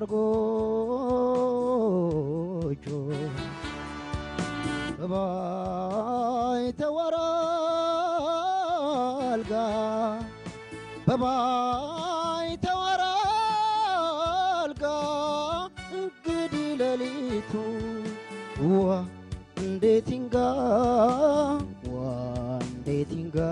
gojo Babai tawaralga Babai tawaralga Gidi lalitu Wa ndetinga Wa ndetinga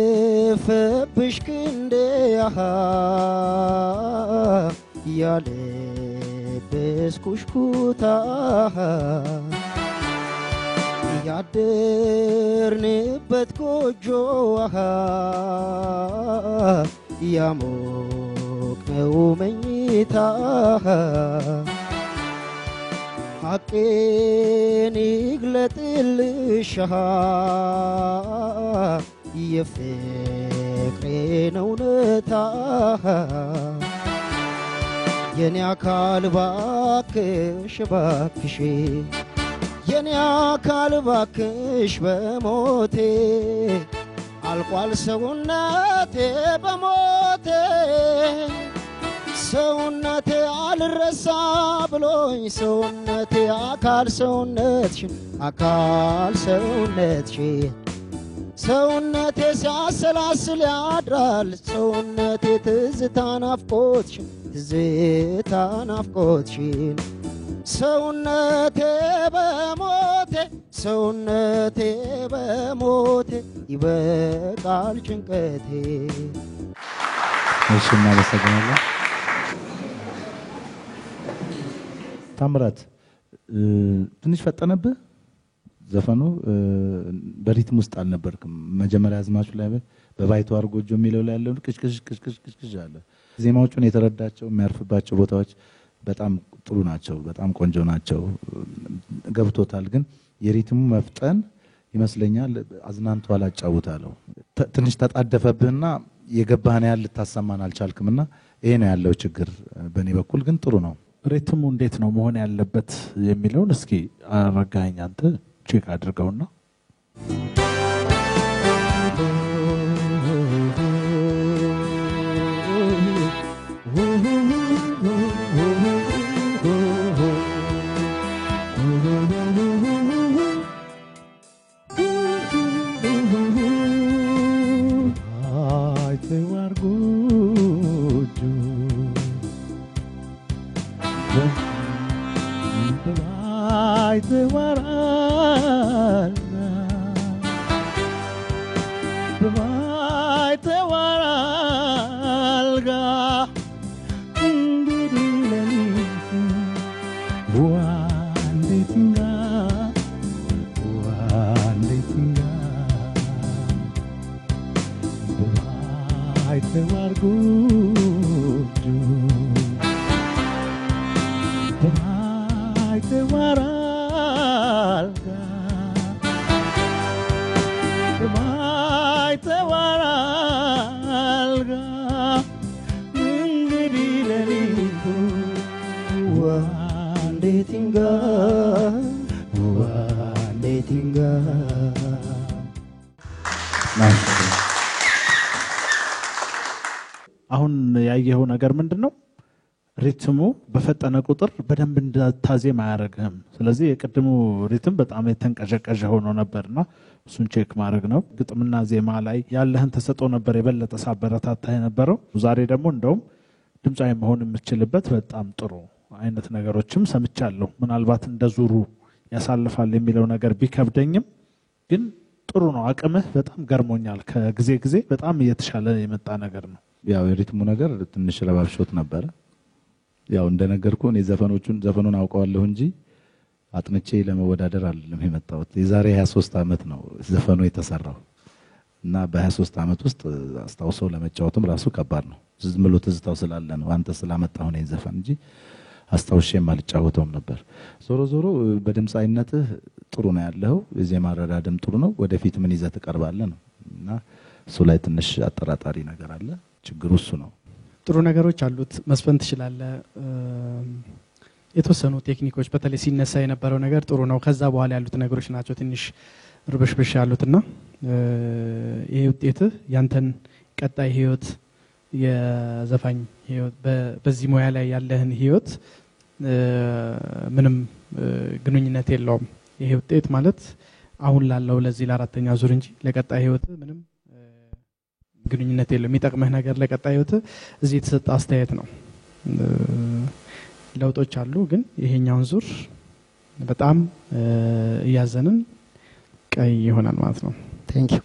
Yarfebish kindeha Yalebes kushkuta Yadernibet gojoha Yamok neumenyita Haqqin igletilsha የፍቅሬን እውነታ የኔ አካል ባክሽ ባክሽ የኔ አካል ባክሽ በሞቴ አልቋል ሰውነቴ በሞቴ ሰውነቴ አልረሳ ብሎኝ ሰውነቴ አካል ሰውነትሽን ሰውነቴ ሲያሰላስል ያድራል ሰውነቴ ትዝታ ናፍቆትሽን ሰውነቴ በሞቴ ይበቃል ጭንቀቴ እሺ እናመሰግናለን ታምራት ትንሽ ፈጠነብህ ዘፈኑ በሪትም ውስጥ አልነበርክም መጀመሪያ አዝማቹ ላይ በባይቱ አርጎጆ የሚለው ላይ ያለው ቅሽቅሽ አለ ዜማዎቹን የተረዳቸው የሚያርፍባቸው ቦታዎች በጣም ጥሩ ናቸው በጣም ቆንጆ ናቸው ገብቶታል ግን የሪትሙ መፍጠን ይመስለኛል አዝናንቶ አላጫውታለው ትንሽ ተጣደፈብህና የገባህን ያህል ልታሰማን አልቻልክምና ይሄ ነው ያለው ችግር በኔ በኩል ግን ጥሩ ነው ሪትሙ እንዴት ነው መሆን ያለበት የሚለውን እስኪ አረጋኝ አንተ ቼክ አድርገውና አሁን ያየው ነገር ምንድነው ሪትሙ በፈጠነ ቁጥር በደንብ እንድታዜም አያረግም ስለዚህ የቀድሞ ሪትም በጣም የተንቀዠቀዠ ሆኖ ነበርና እሱን ቼክ ማድረግ ነው ግጥምና ዜማ ላይ ያለህን ተሰጦ ነበር የበለጠ ሳበረታታ የነበረው ዛሬ ደግሞ እንደውም ድምጻዊ መሆን የምትችልበት በጣም ጥሩ አይነት ነገሮችም ሰምቻለሁ ምናልባት እንደዙሩ ያሳልፋል የሚለው ነገር ቢከብደኝም ግን ጥሩ ነው አቅምህ በጣም ገርሞኛል ከጊዜ በጣም እየተሻለ የመጣ ነገር ነው ያው የሪትሙ ነገር ትንሽ ረባብሾት ነበር ያው እንደነገርኩ እኔ ዘፈኑን አውቀዋለሁ እንጂ አጥንቼ ለመወዳደር አይደለም የመጣሁት የዛሬ 23 አመት ነው ዘፈኑ የተሰራው እና በ23 አመት ውስጥ አስተዋውሰው ለመጫወትም ራሱ ከባድ ነው ዝም ብሎ ትዝታው ስላለ ነው አንተ ስላመጣው ነው ዘፈን እንጂ አስተዋውሼ ማልጫወተውም ነበር ዞሮ በድምጻይነትህ ጥሩ ነው ያለው የዜማ አረዳድም ጥሩ ነው ወደፊት ምን ይዘህ ተቀርባለህ ነው እና እሱ ላይ ትንሽ አጠራጣሪ ነገር አለ ችግሩ እሱ ነው ጥሩ ነገሮች አሉት መስፈን ትችላለህ የተወሰኑ ቴክኒኮች በተለይ ሲነሳ የነበረው ነገር ጥሩ ነው ከዛ በኋላ ያሉት ነገሮች ናቸው ትንሽ ርብሽብሽ ያሉትና ይሄ ውጤት ያንተን ቀጣይ ህይወት የዘፋኝ ህይወት በዚህ ሙያ ላይ ያለህን ህይወት ምንም ግንኙነት የለውም ይሄ ውጤት ማለት አሁን ላለው ለዚህ ለአራተኛ ዙር እንጂ ለቀጣይ ህይወት ምንም ግንኙነት የለውም የሚጠቅምህ ነገር ለቀጣይ ህይወት እዚህ የተሰጠ አስተያየት ነው ለውጦች አሉ ግን ይሄኛውን ዙር በጣም ያዘንን ቀይ ይሆናል ማለት ነው ቴንክ ዩ